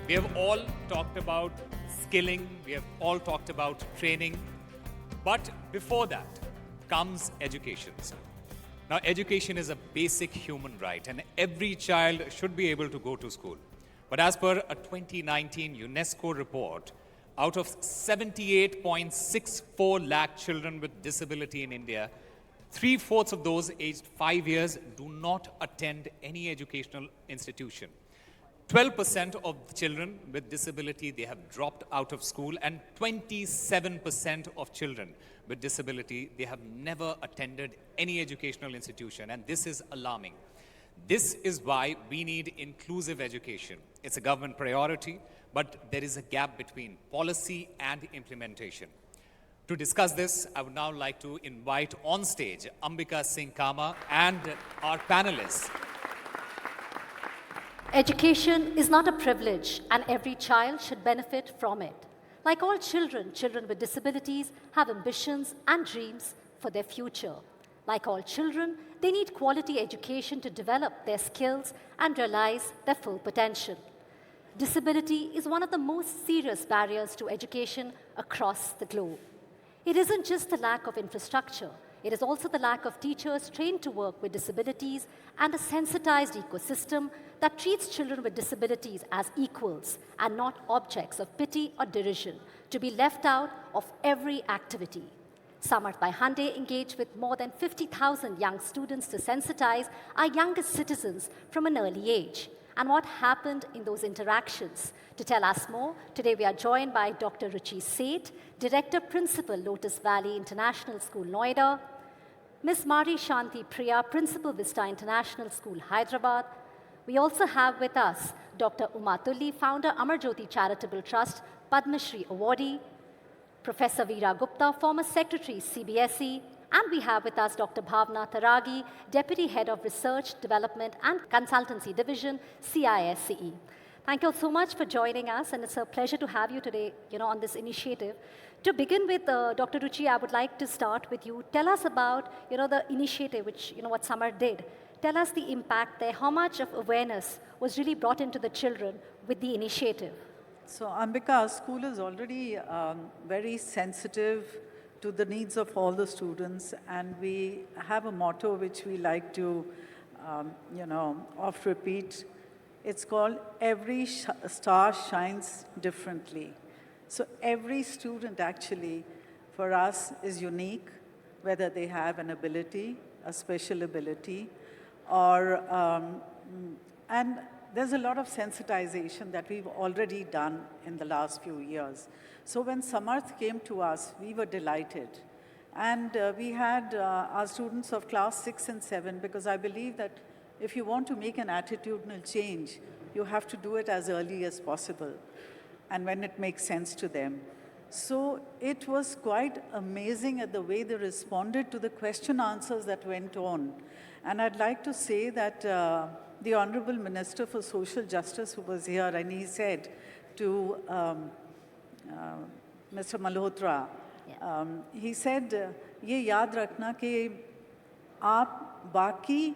We have all talked about skilling, we have all talked about training, but before that comes education. Now, education is a basic human right, and every child should be able to go to school. But as per a 2019 UNESCO report, out of 78.64 lakh children with disability in India, 3/4 of those aged 5 years do not attend any educational institution. 12% of children with disability, they have dropped out of school, and 27% of children with disability, they have never attended any educational institution, and this is alarming. This is why we need inclusive education. It's a government priority, but there is a gap between policy and implementation. To discuss this, I would now like to invite on stage Ambika Singh Kama and our panelists. Education is not a privilege, and every child should benefit from it. Like all children, children with disabilities have ambitions and dreams for their future. Like all children, they need quality education to develop their skills and realize their full potential. Disability is one of the most serious barriers to education across the globe. It isn't just the lack of infrastructure. It is also the lack of teachers trained to work with disabilities and a sensitized ecosystem that treats children with disabilities as equals and not objects of pity or derision to be left out of every activity. Samarth by Hyundai engaged with more than 50,000 young students to sensitize our youngest citizens from an early age. And what happened in those interactions? To tell us more, today we are joined by Dr. Ruchi Seth, Director Principal, Lotus Valley International School, Noida, Ms. Mari Shanti Priya, Principal, Vista International School, Hyderabad. We also have with us Dr. Uma Tulli, Founder, Amar Jyoti Charitable Trust, Padma Shri Awardee, Professor Veera Gupta, former Secretary, CBSE, and we have with us Dr. Bhavna Taragi, Deputy Head of Research, Development and Consultancy Division, CISCE. Thank you all so much for joining us, and it's a pleasure to have you today, on this initiative. To begin with, Dr. Ruchi, I would like to start with you. Tell us about, the initiative, which, what Samarth did. Tell us the impact there. How much of awareness was really brought into the children with the initiative? So, Ambika, our school is already very sensitive to the needs of all the students, and we have a motto which we like to, oft repeat. It's called every star shines differently. So every student actually, for us, is unique, whether they have an ability, a special ability, or, and there's a lot of sensitization that we've already done in the last few years. So when Samarth came to us, we were delighted. And we had our students of class 6 and 7, because I believe that if you want to make an attitudinal change, you have to do it as early as possible, and when it makes sense to them. So it was quite amazing at the way they responded to the question answers that went on. And I'd like to say that the Honorable Minister for Social Justice, who was here, and he said to Mr. Malhotra, he said, ये याद रखना कि आप बाकी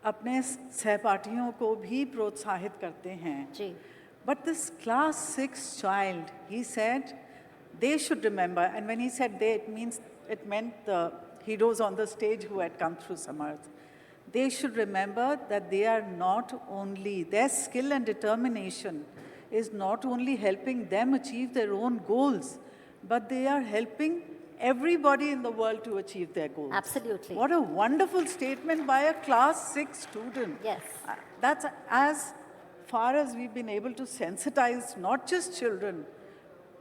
अपने सहपाठियों को भी प्रोत्साहित करते हैं. But this class 6 child, he said, they should remember, and when he said they, it meant the heroes on the stage who had come through Samarth. They should remember that they are not only, their skill and determination is not only helping them achieve their own goals, but they are helping everybody in the world to achieve their goals. Absolutely. What a wonderful statement by a class 6 student. Yes. That's as far as we've been able to sensitize not just children,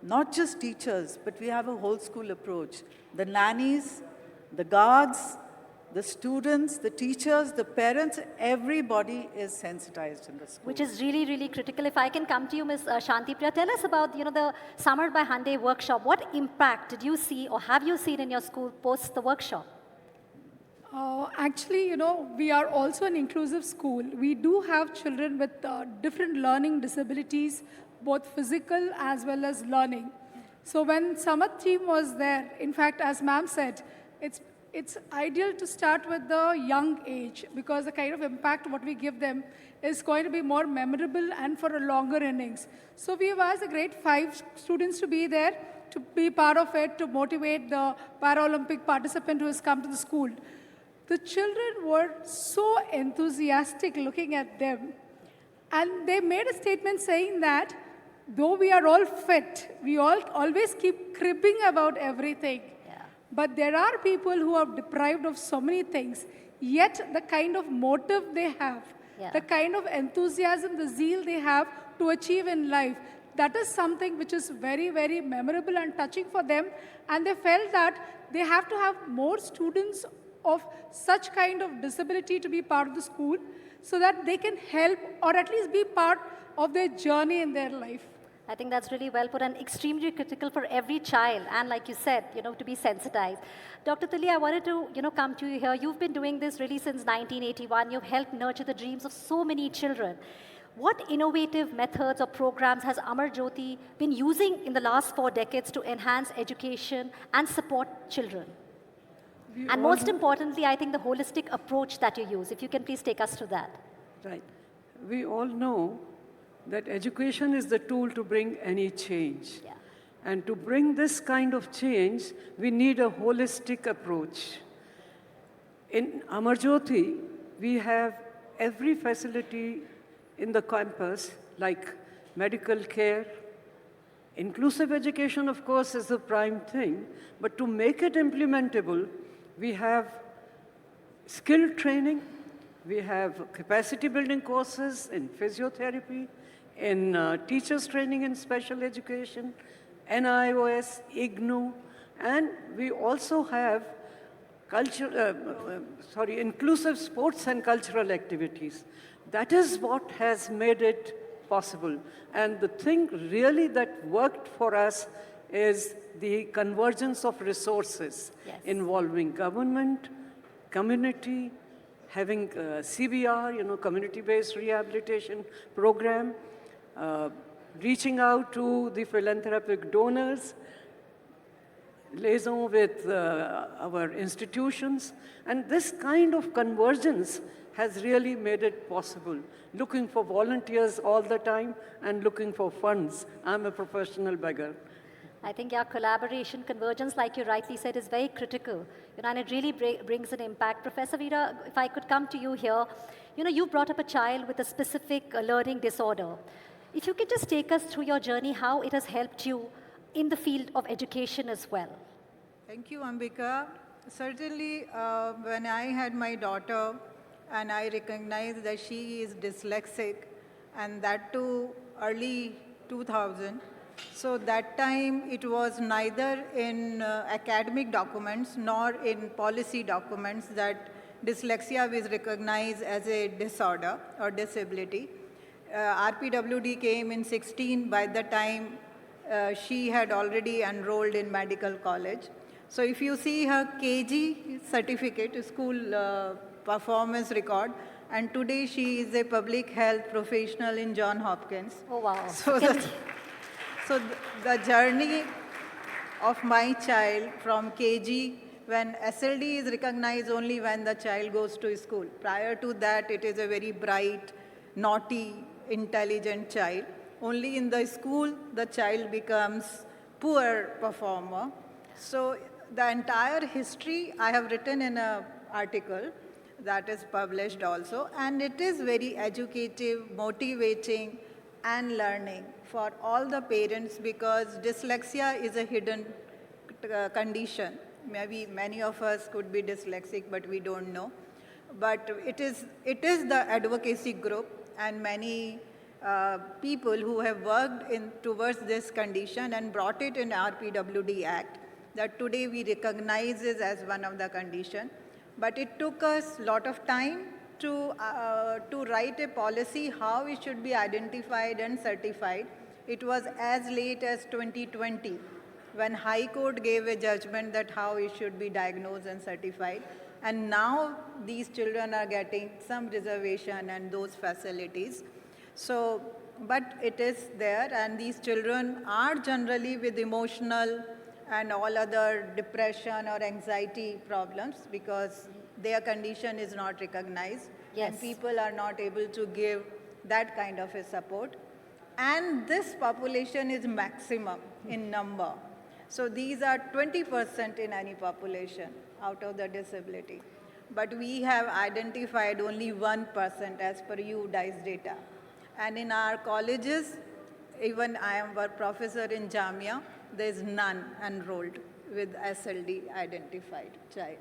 not just teachers, but we have a whole school approach. The nannies, the guards, the students, the teachers, the parents, everybody is sensitized in the school. Which is really, really critical. If I can come to you, Ms. Shanti Priya, tell us about, the Samarth by Hyundai workshop. What impact did you see or have you seen in your school post the workshop? Actually, we are also an inclusive school. We do have children with different learning disabilities, both physical as well as learning. So when Samarth team was there, in fact, as ma'am said, it's ideal to start with the young age, because the kind of impact what we give them is going to be more memorable and for a longer innings. So we have asked the grade 5 students to be there, to be part of it, to motivate the Paralympic participant who has come to the school. The children were so enthusiastic looking at them. And they made a statement saying that though we are all fit, we all always keep cribbing about everything. Yeah. But there are people who are deprived of so many things, yet the kind of motive they have, Yeah. the kind of enthusiasm, the zeal they have to achieve in life, that is something which is very, very memorable and touching for them. And they felt that they have to have more students of such kind of disability to be part of the school so that they can help or at least be part of their journey in their life. I think that's really well put and extremely critical for every child. And like you said, to be sensitized. Dr. Tilly, I wanted to, come to you here. You've been doing this really since 1981. You've helped nurture the dreams of so many children. What innovative methods or programs has Amar Jyoti been using in the last 4 decades to enhance education and support children? And most importantly, I think the holistic approach that you use. If you can please take us to that. Right. We all know that education is the tool to bring any change. Yeah. And to bring this kind of change, we need a holistic approach. In Amar Jyoti, we have every facility in the campus, like medical care. Inclusive education, of course, is the prime thing, but to make it implementable, we have skill training, we have capacity building courses in physiotherapy, in teachers training in special education, NIOS, IGNU, and we also have inclusive sports and cultural activities. That is what has made it possible. And the thing really that worked for us is the convergence of resources involving government, community, having CBR, community-based rehabilitation program, reaching out to the philanthropic donors, liaison with our institutions, and this kind of convergence has really made it possible. Looking for volunteers all the time and looking for funds. I'm a professional beggar. I think collaboration, convergence, like you rightly said, is very critical. And it really brings an impact. Professor Veera, if I could come to you here, you brought up a child with a specific learning disorder. If you could just take us through your journey, how it has helped you in the field of education as well. Thank you, Ambika. Certainly, when I had my daughter and I recognized that she is dyslexic, and that too early 2000, so that time it was neither in academic documents nor in policy documents that dyslexia was recognized as a disorder or disability. RPWD came in 16. By the time she had already enrolled in medical college. So if you see her KG certificate, school performance record, and today she is a public health professional in Johns Hopkins. Oh, wow. So the journey of my child from KG, when SLD is recognized only when the child goes to school. Prior to that, it is a very bright, naughty, intelligent child. Only in the school, the child becomes poor performer. So the entire history I have written in an article that is published also, and it is very educative, motivating, and learning for all the parents, because dyslexia is a hidden condition. Maybe many of us could be dyslexic, but we don't know. But it is the advocacy group and many people who have worked towards this condition and brought it in RPWD Act that today we recognize it as one of the condition. But it took us a lot of time to write a policy how it should be identified and certified. It was as late as 2020 when High Court gave a judgment that how it should be diagnosed and certified. And now these children are getting some reservation and those facilities. So, but it is there, and these children are generally with emotional and all other depression or anxiety problems, because their condition is not recognized Yes. and people are not able to give that kind of a support. And this population is maximum in number. So these are 20% in any population out of the disability. But we have identified only 1% as per UDICE data. And in our colleges, even I am a professor in Jamia, there is none enrolled with SLD identified child.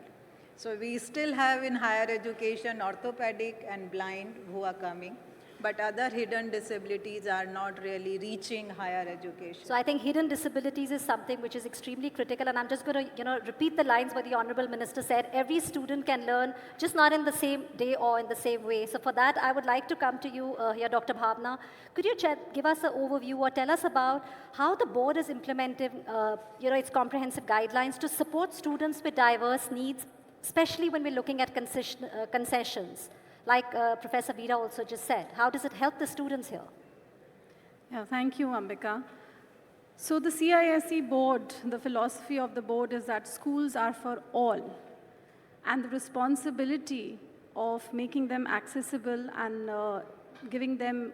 So we still have in higher education orthopedic and blind who are coming, but other hidden disabilities are not really reaching higher education. So I think hidden disabilities is something which is extremely critical, and I'm just going to, repeat the lines what the Honorable Minister said. Every student can learn, just not in the same day or in the same way. So for that, I would like to come to you here, Dr. Bhavna. Could you give us an overview or tell us about how the board is implementing, its comprehensive guidelines to support students with diverse needs, especially when we're looking at concessions? Like Professor Veera also just said, how does it help the students here? Yeah, thank you, Ambika. So the CISE board, the philosophy of the board is that schools are for all. And the responsibility of making them accessible and giving them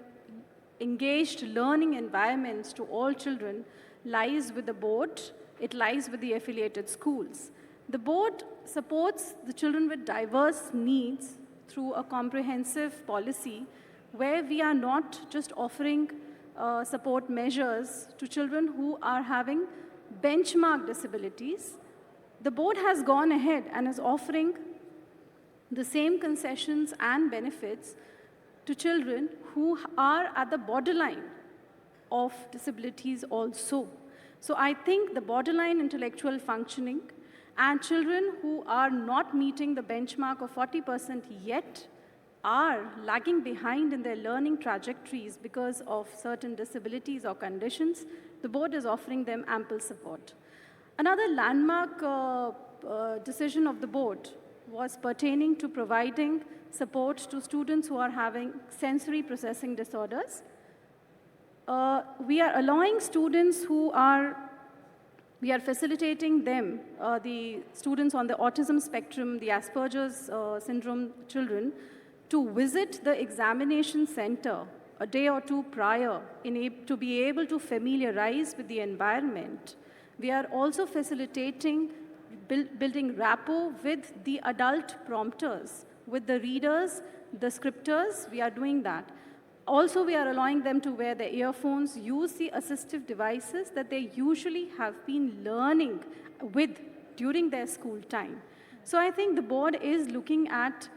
engaged learning environments to all children lies with the board. It lies with the affiliated schools. The board supports the children with diverse needs through a comprehensive policy where we are not just offering support measures to children who are having benchmark disabilities. The board has gone ahead and is offering the same concessions and benefits to children who are at the borderline of disabilities also. So I think the borderline intellectual functioning and children who are not meeting the benchmark of 40% yet are lagging behind in their learning trajectories because of certain disabilities or conditions. The board is offering them ample support. Another landmark decision of the board was pertaining to providing support to students who are having sensory processing disorders. We are allowing students we are facilitating them, the students on the autism spectrum, the Asperger's syndrome children, to visit the examination center a day or two prior to be able to familiarize with the environment. We are also facilitating building rapport with the adult prompters, with the readers, the scripters. We are doing that. Also, we are allowing them to wear their earphones, use the assistive devices that they usually have been learning with during their school time. So I think the board is looking at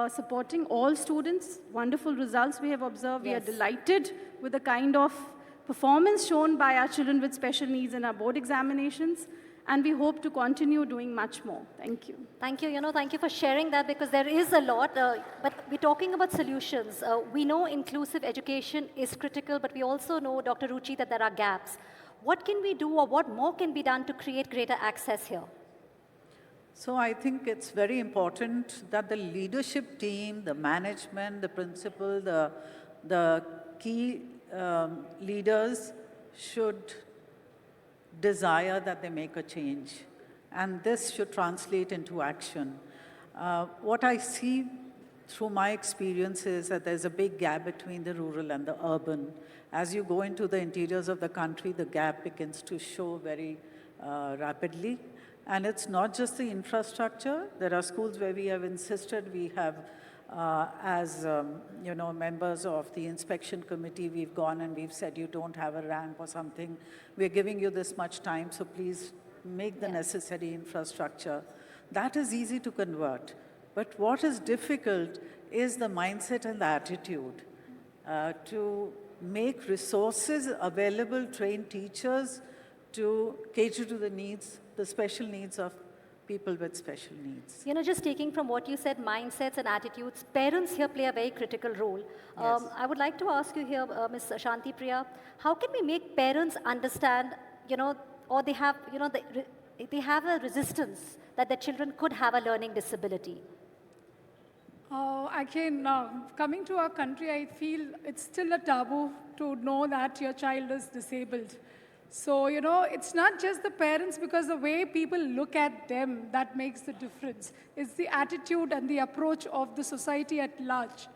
supporting all students. Wonderful results we have observed. Yes. We are delighted with the kind of performance shown by our children with special needs in our board examinations. And we hope to continue doing much more. Thank you. Thank you. Thank you for sharing that, because there is a lot, but we're talking about solutions. We know inclusive education is critical, but we also know, Dr. Ruchi, that there are gaps. What can we do, or what more can be done to create greater access here? So I think it's very important that the leadership team, the management, the principal, the key leaders should desire that they make a change. And this should translate into action. What I see through my experience is that there's a big gap between the rural and the urban. As you go into the interiors of the country, the gap begins to show very rapidly. And it's not just the infrastructure. There are schools where we have insisted, we have, members of the inspection committee, we've gone and we've said, you don't have a ramp or something. We're giving you this much time, so please make the necessary infrastructure. That is easy to convert. But what is difficult is the mindset and the attitude to make resources available, train teachers to cater to the needs, the special needs of people with special needs. Just taking from what you said, mindsets and attitudes, parents here play a very critical role. Yes. I would like to ask you here, Ms. Shanti Priya, how can we make parents understand, or they have, they have a resistance that their children could have a learning disability? Coming to our country, I feel it's still a taboo to know that your child is disabled. So, you know, it's not just the parents, because the way people look at them that makes the difference. It's the attitude and the approach of the society at large.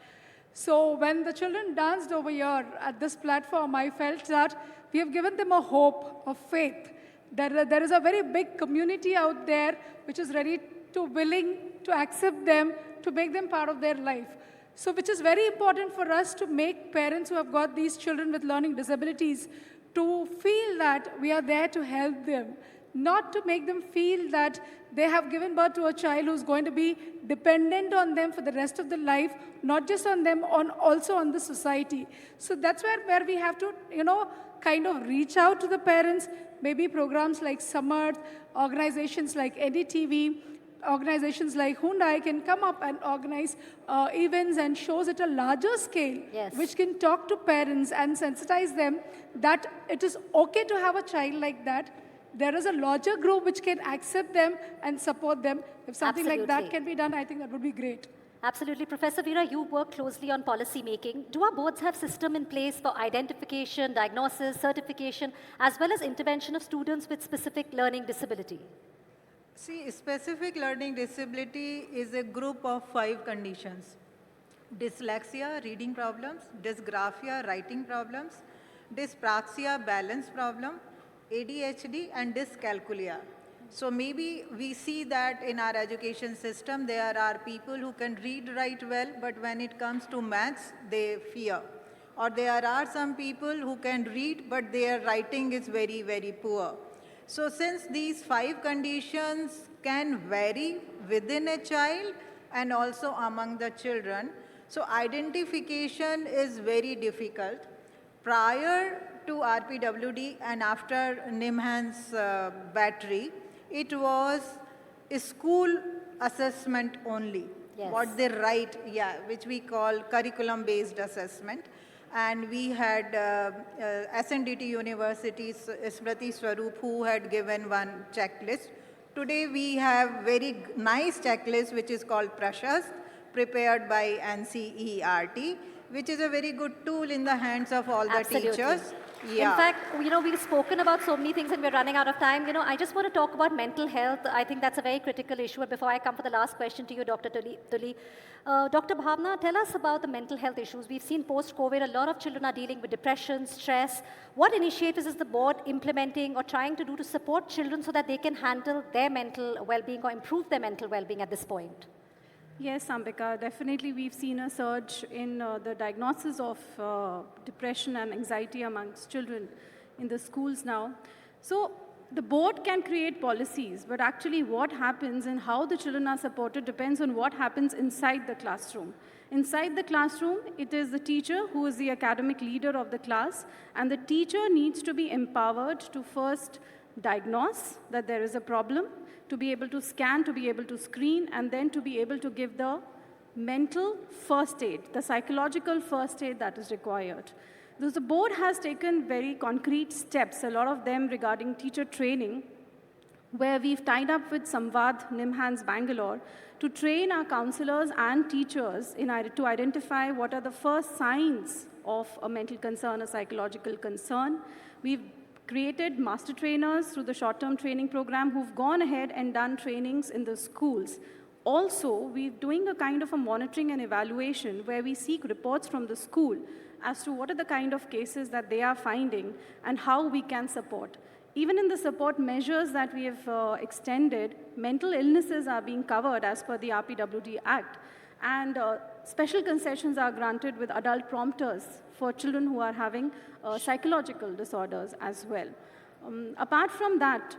So when the children danced over here at this platform, I felt that we have given them a hope, a faith. There is a very big community out there which is ready to, willing to accept them, to make them part of their life. So which is very important for us to make parents who have got these children with learning disabilities to feel that we are there to help them, not to make them feel that they have given birth to a child who's going to be dependent on them for the rest of their life, not just on them, also on the society. So that's where we have to, you know, kind of reach out to the parents, maybe programs like Samarth, organizations like NDTV, organizations like Hyundai can come up and organize events and shows at a larger scale, Yes. which can talk to parents and sensitize them that it is okay to have a child like that. There is a larger group which can accept them and support them. If something like that Absolutely. can be done, I think that would be great. Absolutely. Professor Veera, you work closely on policy making. Do our boards have system in place for identification, diagnosis, certification, as well as intervention of students with specific learning disability? See, specific learning disability is a group of 5 conditions. Dyslexia, reading problems; dysgraphia, writing problems; dyspraxia, balance problem; ADHD, and dyscalculia. So maybe we see that in our education system, there are people who can read, write well, but when it comes to maths, they fear. Or there are some people who can read, but their writing is very, very poor. So since these 5 conditions can vary within a child and also among the children, so identification is very difficult. Prior to RPWD and after Nimhan's battery, it was a school assessment only. Yes. What they write, which we call curriculum-based assessment. And we had SNDT University's Smriti Swaroop, who had given one checklist. Today we have very nice checklist which is called Prashast, prepared by NCERT, which is a very good tool in the hands of all the Absolutely. teachers. In fact, you know, we've spoken about so many things and we're running out of time. You know, I just want to talk about mental health. I think that's a very critical issue. And before I come for the last question to you, Dr. Tuli, Dr. Bhavna, tell us about the mental health issues. We've seen post-COVID, a lot of children are dealing with depression, stress. What initiatives is the board implementing or trying to do to support children so that they can handle their mental well-being or improve their mental well-being at this point? Yes, Ambika, definitely we've seen a surge in the diagnosis of depression and anxiety amongst children in the schools now. So the board can create policies, but actually what happens and how the children are supported depends on what happens inside the classroom. Inside the classroom, it is the teacher who is the academic leader of the class, and the teacher needs to be empowered to first diagnose that there is a problem, to be able to scan, to be able to screen, and then to be able to give the mental first aid, the psychological first aid that is required. The board has taken very concrete steps, a lot of them regarding teacher training, where we've tied up with Samvad, Nimhan's Bangalore, to train our counselors and teachers to identify what are the first signs of a mental concern, a psychological concern. We've created master trainers through the short-term training program who've gone ahead and done trainings in the schools. Also, we're doing a kind of a monitoring and evaluation where we seek reports from the school as to what are the kind of cases that they are finding and how we can support. Even in the support measures that we have extended, mental illnesses are being covered as per the RPWD Act. And special concessions are granted with adult prompters for children who are having psychological disorders as well. Apart from that,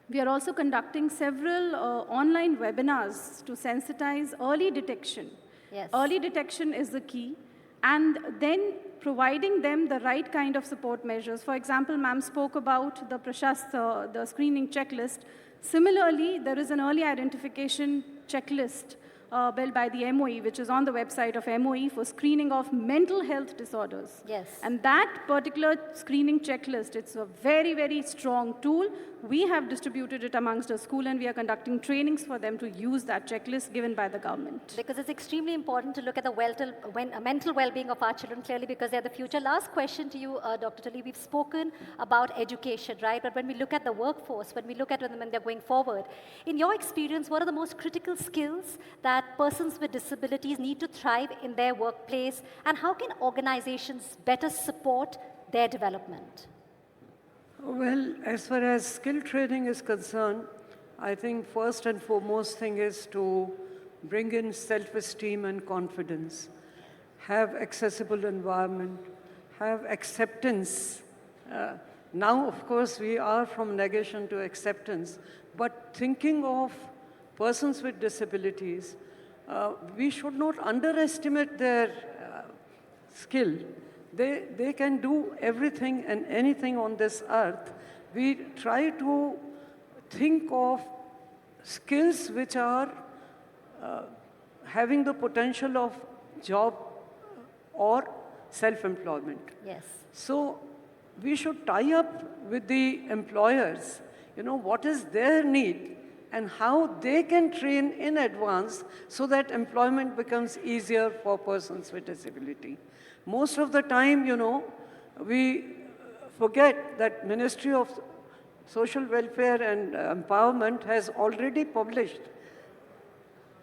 we are also conducting several online webinars to sensitize early detection. Yes. Early detection is the key. And then providing them the right kind of support measures. For example, ma'am spoke about the Prashast, the screening checklist. Similarly, there is an early identification checklist built by the MOE, which is on the website of MOE for screening of mental health disorders. Yes. And that particular screening checklist, it's a very, very strong tool we have distributed it amongst the school and we are conducting trainings for them to use that checklist given by the government. Because it's extremely important to look at the mental well-being of our children clearly because they're the future. Last question to you, Dr. Tully. We've spoken about education, right? But when we look at the workforce, when we look at when they're going forward, in your experience, what are the most critical skills that persons with disabilities need to thrive in their workplace? And how can organizations better support their development? Well, as far as skill training is concerned, I think first and foremost thing is to bring in self-esteem and confidence, have accessible environment, have acceptance. Now, of course, we are from negation to acceptance, but thinking of persons with disabilities, we should not underestimate their skill. They can do everything and anything on this earth. We try to think of skills which are having the potential of job or self-employment. Yes. So we should tie up with the employers, what is their need and how they can train in advance so that employment becomes easier for persons with disability. Most of the time, we forget that Ministry of Social Welfare and Empowerment has already published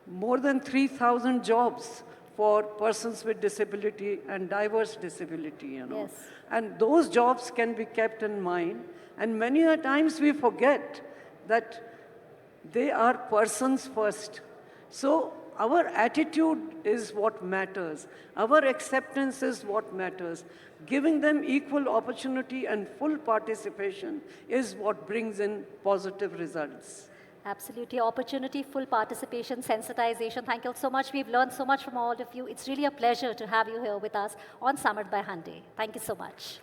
more than 3,000 jobs for persons with disability and diverse disability, Yes. And those jobs can be kept in mind. And many a times we forget that they are persons first. So our attitude is what matters. Our acceptance is what matters. Giving them equal opportunity and full participation is what brings in positive results. Absolutely. Opportunity, full participation, sensitization. Thank you all so much. We've learned so much from all of you. It's really a pleasure to have you here with us on Samarth by Hyundai. Thank you so much.